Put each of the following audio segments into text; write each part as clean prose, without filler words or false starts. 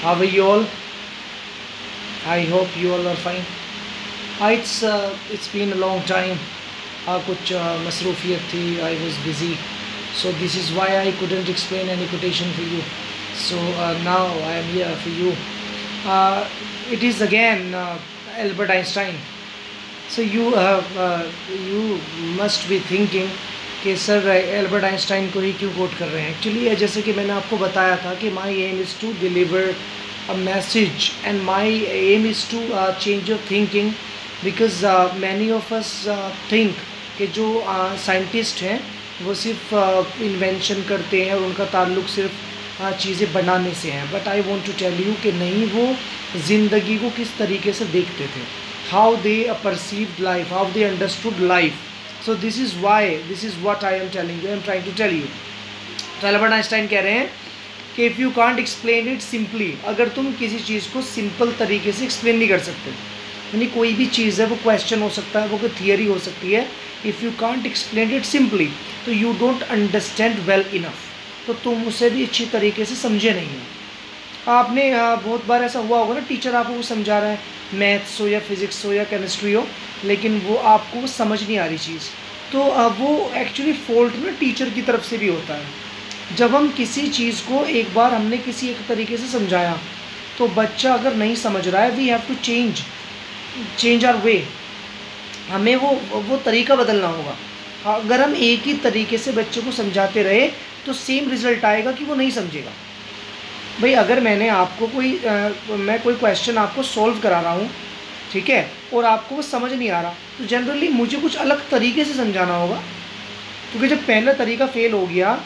How are you all? I hope you all are fine. It's been a long time. कुछ मसरूफियत थी. I was busy, so this is why I couldn't explain any quotation for you. So now I am here for you. It is again Albert Einstein. So you must be thinking कि sir Albert Einstein को ही क्यों coat कर रहे हैं. Actually जैसे कि मैंने आपको बताया था कि my aim is to deliver a message and my aim is to change your thinking, because many of us think कि जो साइंटिस्ट हैं वो सिर्फ इन्वेंशन करते हैं और उनका ताल्लुक सिर्फ चीज़ें बनाने से हैं. But I want to tell you कि नहीं, वो ज़िंदगी को किस तरीके से देखते थे, how they perceived life, how they understood life. So this is what I am telling you, I am trying to tell you. तो एल्बर्ट आइंस्टाइन कह रहे हैं कि if you can't explain it simply, अगर तुम किसी चीज़ को सिंपल तरीके से एक्सप्लेन नहीं कर सकते, यानी कोई भी चीज़ है, वो क्वेश्चन हो सकता है, वो कोई थियरी हो सकती है, if you can't explain it simply तो you don't understand well enough, तो तुम उसे भी अच्छी तरीके से समझे नहीं हो. आपने बहुत बार ऐसा हुआ होगा ना, टीचर आपको समझा रहा है, मैथ्स हो या फिज़िक्स हो या केमिस्ट्री हो, लेकिन वो आपको समझ नहीं आ रही चीज़, तो वो एक्चुअली फ़ॉल्ट ना टीचर की तरफ से भी होता है. जब हम किसी चीज़ को एक बार हमने किसी एक तरीके से समझाया तो बच्चा अगर नहीं समझ रहा है, we have to change our way, हमें वो तरीका बदलना होगा. अगर हम एक ही तरीके से बच्चे को समझाते रहे तो सेम रिज़ल्ट आएगा कि वो नहीं समझेगा. भाई अगर मैंने आपको मैं कोई क्वेश्चन आपको सॉल्व करा रहा हूँ, ठीक है, और आपको वो समझ नहीं आ रहा, तो जनरली मुझे कुछ अलग तरीके से समझाना होगा, क्योंकि जब पहला तरीका फेल हो गया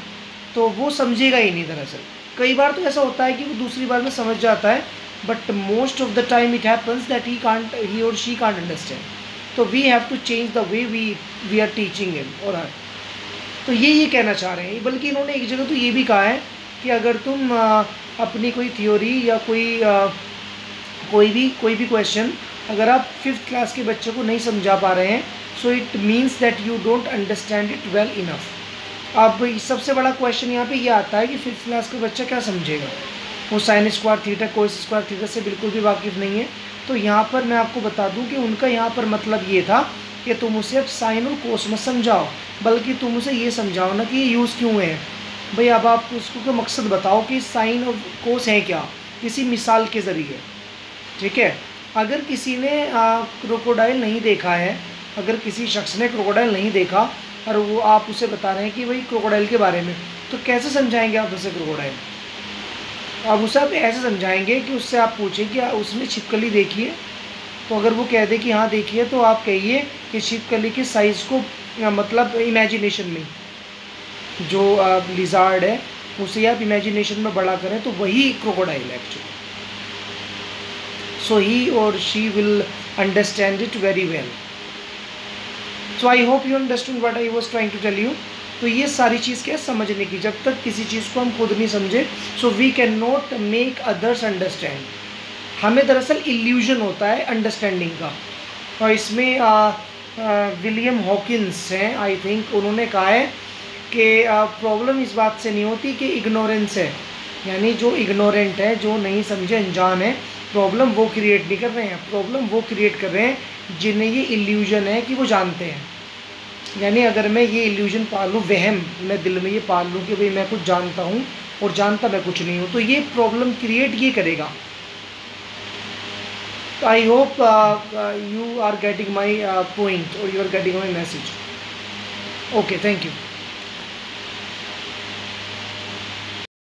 तो वो समझेगा ही नहीं. दरअसल कई बार तो ऐसा होता है कि वो दूसरी बार में समझ जाता है, but most of the time it happens that he और शी कांट अंडरस्टैंड. तो we have to change the way we are teaching him और हर. तो ये कहना चाह रहे हैं. बल्कि इन्होंने एक जगह तो ये भी कहा है कि अगर तुम अपनी कोई थ्योरी या कोई भी क्वेश्चन अगर आप 5th क्लास के बच्चे को नहीं समझा पा रहे हैं, so it means that you don't understand it well enough. अब सबसे बड़ा क्वेश्चन यहाँ पे ये आता है कि 5th क्लास का बच्चा क्या समझेगा, वो sine square theta cos square theta से बिल्कुल भी वाकिफ़ नहीं है. तो यहाँ पर मैं आपको बता दूँ कि उनका यहाँ पर मतलब ये था कि तुम उसे अब साइन और कोस मत समझाओ, बल्कि तुम उसे ये समझाओ ना कि ये यूज़ क्यों है. भाई अब आप उसको का मकसद बताओ कि साइन और कोस है क्या, किसी मिसाल के ज़रिए. ठीक है, अगर किसी ने क्रोकोडाइल नहीं देखा है, अगर किसी शख्स ने क्रोकोडाइल नहीं देखा और वो आप उसे बता रहे हैं कि भाई क्रोकोडाइल के बारे में, तो कैसे समझाएंगे आप उसे क्रोकोडाइल. आप उसे आप ऐसे समझाएंगे कि उससे आप पूछें कि उसने छिपकली देखी है, तो अगर वो कह दे कि हाँ देखी है, तो आप कहिए कि छिपकली के साइज़ को मतलब इमेजिनेशन में जो लिजार्ड है उसे आप इमेजिनेशन में बड़ा करें, तो वही क्रोकोडाइल है actually. So he or she will understand it very well. So I hope you understood what I was trying to tell you. तो ये सारी चीज़ क्या है, समझने की. जब तक किसी चीज़ को हम खुद नहीं समझे, so we cannot make others understand. हमें दरअसल इल्यूजन होता है अंडरस्टैंडिंग का. और इसमें विलियम हॉकिंस हैं, आई थिंक, उन्होंने कहा है कि प्रॉब्लम इस बात से नहीं होती कि इग्नोरेंस है, यानी जो इग्नोरेंट है, जो नहीं समझे, अनजान है, प्रॉब्लम वो क्रिएट नहीं कर रहे हैं, प्रॉब्लम वो क्रिएट कर रहे हैं जिन्हें ये इल्यूजन है कि वो जानते हैं. यानी अगर मैं ये इल्यूजन पाल लूँ, वहम मैं दिल में ये पाल लूँ कि भाई मैं कुछ जानता हूँ और जानता मैं कुछ नहीं हूँ, तो ये प्रॉब्लम क्रिएट ये करेगा. तो I hope you are getting my point और you are getting my message. Okay, thank you.